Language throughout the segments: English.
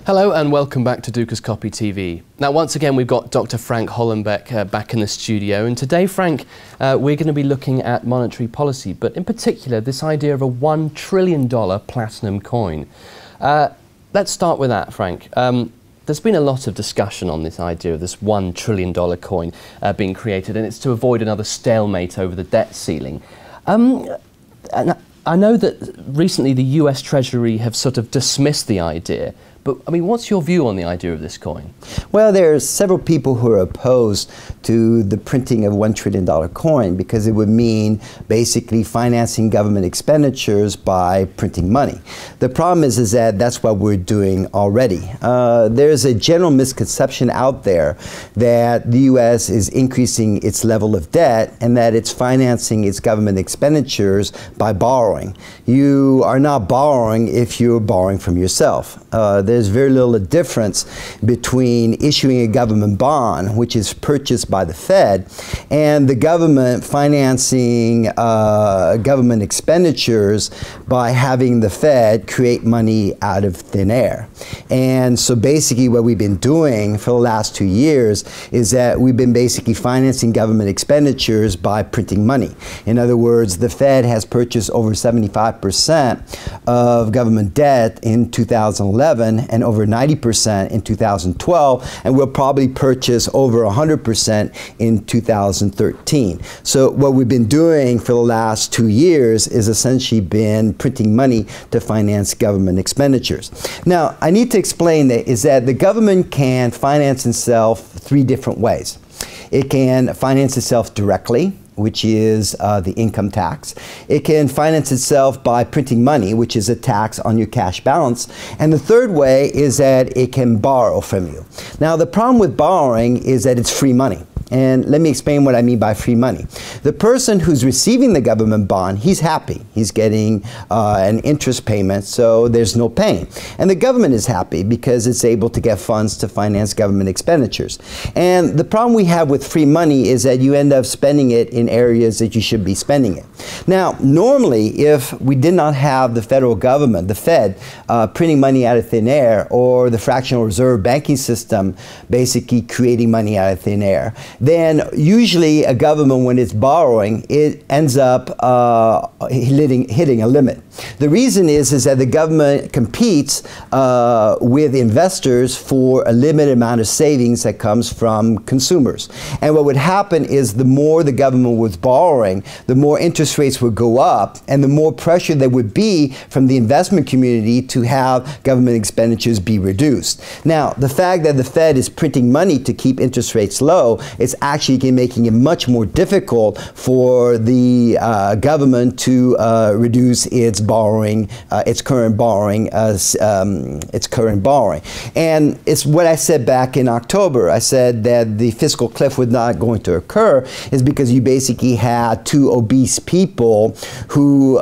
Hello and welcome back to Duca's Copy TV. Now once again we've got Dr. Frank Hollenbeck back in the studio, and today, Frank, we're going to be looking at monetary policy, but in particular this idea of a $1 trillion platinum coin. Let's start with that, Frank. There's been a lot of discussion on this idea of this $1 trillion coin being created, and it's to avoid another stalemate over the debt ceiling. And I know that recently the US Treasury have sort of dismissed the idea, but I mean, what's your view on the idea of this coin? Well, there are several people who are opposed to the printing of $1 trillion coin because it would mean basically financing government expenditures by printing money. The problem is that that's what we're doing already. There's a general misconception out there that the U.S. is increasing its level of debt and that it's financing its government expenditures by borrowing. You are not borrowing if you're borrowing from yourself. There's very little difference between issuing a government bond, which is purchased by the Fed, and the government financing government expenditures by having the Fed create money out of thin air. And so basically what we've been doing for the last 2 years is that we've been basically financing government expenditures by printing money. In other words, the Fed has purchased over 75% of government debt in 2011 and over 90% in 2012, and we'll probably purchase over 100% in 2013. So what we've been doing for the last 2 years is essentially been printing money to finance government expenditures. Now, I need to explain that the government can finance itself 3 different ways. It can finance itself directly, which is the income tax. It can finance itself by printing money, which is a tax on your cash balance. And the third way is that it can borrow from you. Now, the problem with borrowing is that it's free money. And let me explain what I mean by free money. The person who's receiving the government bond, he's happy. He's getting an interest payment, so there's no pain. And the government is happy because it's able to get funds to finance government expenditures. And the problem we have with free money is that you end up spending it in areas that you should be spending it. Now, normally, if we did not have the federal government, the Fed, printing money out of thin air, or the fractional reserve banking system basically creating money out of thin air, then usually a government, when it's borrowing, it ends up hitting a limit. The reason is that the government competes with investors for a limited amount of savings that comes from consumers. And what would happen is the more the government was borrowing, the more interest rates would go up, and the more pressure there would be from the investment community to have government expenditures be reduced. Now, the fact that the Fed is printing money to keep interest rates low, it's actually making it much more difficult for the government to reduce its borrowing, its current borrowing. And it's what I said back in October. I said that the fiscal cliff was not going to occur is because you basically had 2 obese people who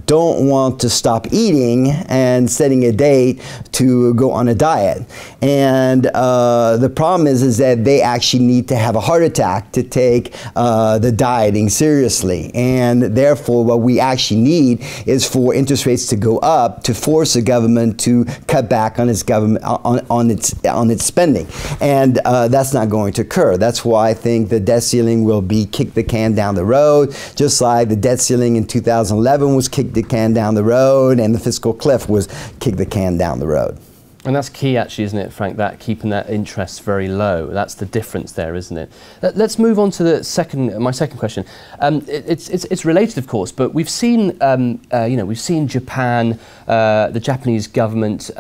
don't want to stop eating and setting a date to go on a diet. And the problem is that they actually need to have a heart attack to take the dieting seriously. And therefore, what we actually need is for interest rates to go up to force the government to cut back on its on its spending. And that's not going to occur. That's why I think the debt ceiling will be kick the can down the road, just like the debt ceiling in 2011 was kick the can down the road, and the fiscal cliff was kick the can down the road. And that's key, actually, isn't it, Frank, that keeping that interest very low. That's the difference there, isn't it? Let's move on to the my second question. It's related, of course, but we've seen, we've seen Japan, the Japanese government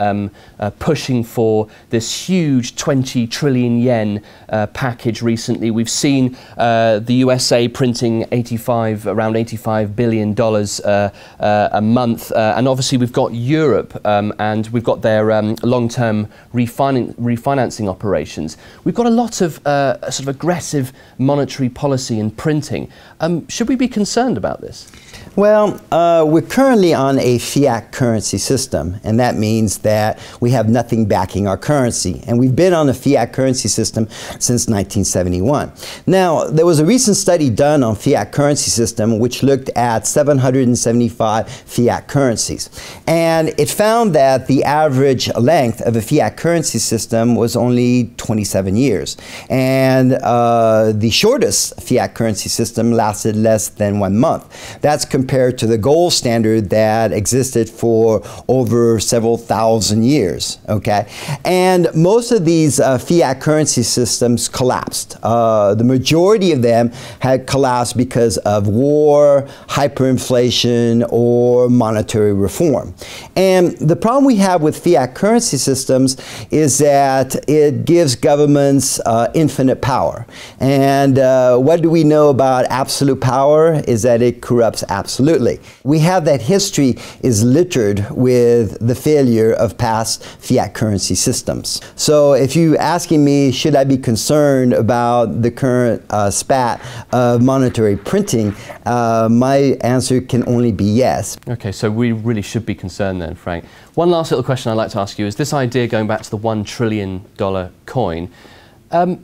pushing for this huge 20 trillion yen package recently. We've seen the USA printing around $85 billion a month, and obviously we've got Europe, and we've got their long-term refinancing operations. We've got a lot of sort of aggressive monetary policy and printing. Should we be concerned about this? Well, we're currently on a fiat currency system, and that means that we have nothing backing our currency. And we've been on a fiat currency system since 1971. Now, there was a recent study done on fiat currency system which looked at 775 fiat currencies. And it found that the average length of a fiat currency system was only 27 years. And the shortest fiat currency system lasted less than 1 month. That's compared to the gold standard that existed for over several thousand years, okay? And most of these fiat currency systems collapsed. The majority of them had collapsed because of war, hyperinflation, or monetary reform. And the problem we have with fiat currency systems is that it gives governments infinite power. And what do we know about absolute power is that it corrupts absolutely. We have that history is littered with the failure of past fiat currency systems. So if you're asking me, should I be concerned about the current spat of monetary printing, my answer can only be yes. Okay, so we really should be concerned then, Frank. One last little question I'd like to ask you is this idea going back to the $1 trillion coin. Do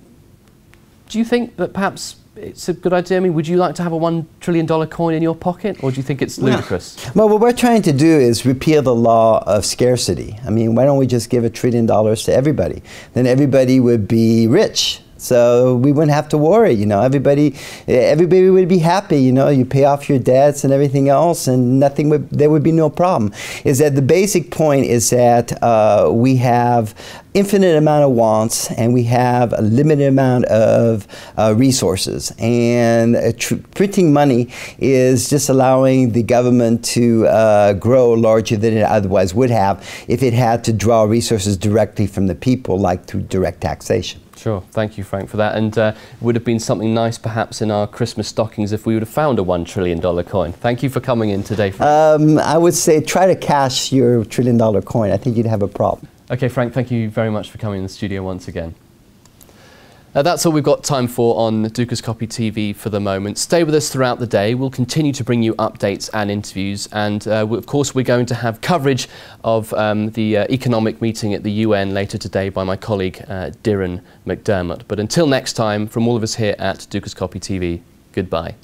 you think that perhaps it's a good idea? I mean, would you like to have a $1 trillion coin in your pocket, or do you think it's ludicrous? Well, what we're trying to do is repeal the law of scarcity. I mean, why don't we just give $1 trillion to everybody? Then everybody would be rich. So we wouldn't have to worry, you know, everybody would be happy, you know, you pay off your debts and everything else and there would be no problem. Is that the basic point is that we have infinite amount of wants and we have a limited amount of resources, and printing money is just allowing the government to grow larger than it otherwise would have if it had to draw resources directly from the people, like through direct taxation. Sure, thank you, Frank, for that. And it would have been something nice perhaps in our Christmas stockings if we would have found a $1 trillion coin. Thank you for coming in today, Frank. I would say try to cash your $1 trillion coin. I think you'd have a problem. Okay, Frank, thank you very much for coming in the studio once again. That's all we've got time for on Dukas Copy TV for the moment. Stay with us throughout the day. We'll continue to bring you updates and interviews, and of course we're going to have coverage of the economic meeting at the UN later today by my colleague Diran McDermott. But until next time, from all of us here at Dukas Copy TV, goodbye.